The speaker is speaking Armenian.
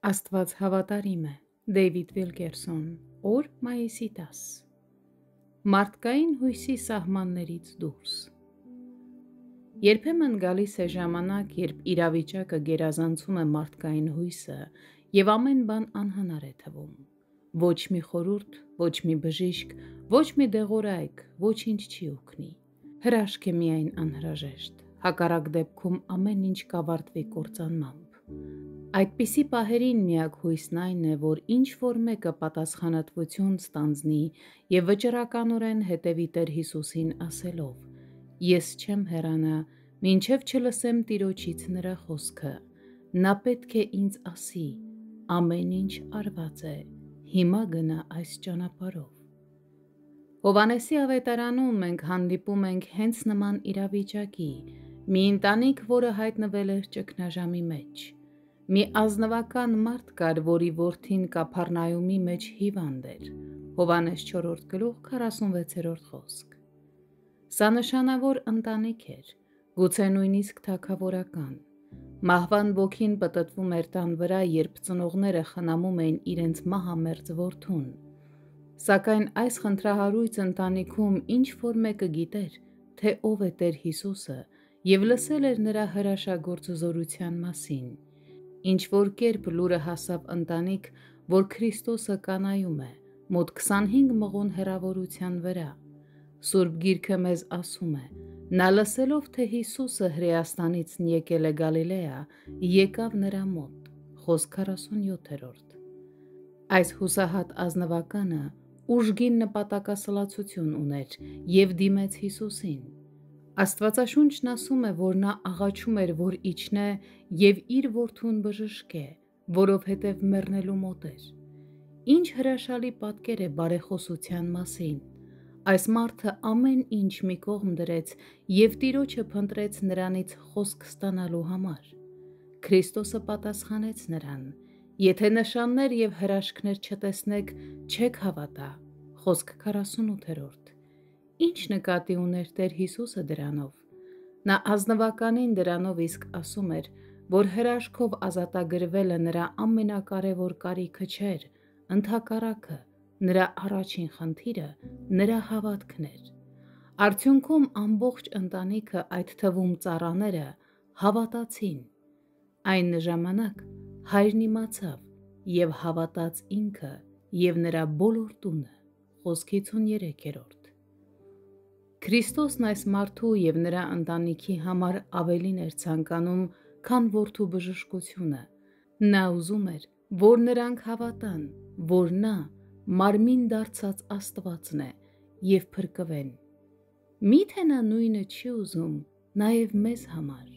Աստված հավատարիմ է։ Դեյվիդ Վիլկերսոն, օր մայիսի 10։ Մարդկային հույսի սահմաններից դուրս։ Երբեմն գալիս է ժամանակ, երբ իրավիճակը գերազանցում է մարդկային հույսը և ամեն բան անհնար է թվում։ Ոչ մի խորհուրդ, ոչ մի բժիշկ, ոչ մի դեղորայք, ոչինչ չի օգնի։ Հրաշք է միայն անհրաժեշտ, հակառակ դեպքում ամեն ինչ կավարտվի կործանմամբ։ Այդպիսի պահերին միակ հույսն այն է, որ ինչ-որ մեկը պատասխանատվություն ստանձնի և վճռականորեն հետևի Տեր Հիսուսին ասելով. «Ես չեմ հեռանա, մինչև չլսեմ Տիրոջից նրա խոսքը։ Նա պետք է ինձ ասի. ամեն ինչ արված է, հիմա գնա այս ճանապարհով»։ Հովհաննեսի ավետարանում մենք հանդիպում ենք հենց նման իրավիճակի՝ մի ընտանիք, որը հայտնվել էր ճգնաժամի մեջ։ Մի ազնվական մարդ կար, որի որդին Կափառնայումի մեջ հիվանդ էր։ Հովհաննես 4:46 խոսք։ Սա նշանավոր ընտանիք էր, գուցե նույնիսկ թագավորական։ Մահվան ոգին պտտվում էր տան վրա, երբ ծնողները խնամում էին իրենց մահամերձ որդուն։ Սակայն այս խնդրահարույց ընտանիքում ինչ-որ մեկը գիտեր, թե ով է Տեր Հիսուսը և լսել էր նրա հրաշագործ զորության մասին։ Ինչ-որ կերպ լուրը հասավ ընտանիք, որ Քրիստոսը կանայում է, մոտ 25 մղոն հեռավորության վրա։ Սուրբ Գիրքը մեզ ասում է. նա լսելով, թե Հիսուսը Հրեաստանից եկել է Գալիլեա, եկավ նրա մոտ։ Խոսք 47։ Այս հուսահատ ազնվականը ուժգին նպատակասլացություն ուներ և դիմեց Հիսուսին։ Աստվածաշունչն ասում է, որ նա աղաչում էր, որ իջնե և իր որդուն բժշկե, որովհետև մեռնելու մոտ էր։ Ինչ հրաշալի պատկեր է բարեխոսության մասին։ Այս մարդը ամեն ինչ մի կողմ դրեց և Տիրոջը փնտրեց նրանից խոսք ստանալու համար։ Քրիստոսը պատասխանեց նրան. «Եթե նշաններ և հրաշքներ չտեսնեք, չեք հավատա»։ Խոսք 48։ Ինչ նկատի ուներ Տեր Հիսուսը դրանով։ Նա ազնվականին դրանով իսկ ասում էր, որ հրաշքով ազատագրվելը նրա ամենակարևոր կարիքը չէր, ընդհակառակը, նրա առաջին խնդիրը նրա հավատքն էր։ Արդյունքում ամբողջ ընտանիքը, այդ թվում ծառաները, հավատացին։ Այն ժամանակ հայրն իմացավ և հավատաց ինքը և նրա բոլոր տունը։ Խոսք 53։ Քրիստոսն այս մարդու և նրա ընտանիքի համար ավելին էր ցանկանում, քան որդու բժշկությունը։ Նա ուզում էր, որ նրանք հավատան, որ նա մարմին դարձած Աստվածն է և փրկվեն։ Մի՞թե նա նույնը չի ուզում նաև մեզ համար։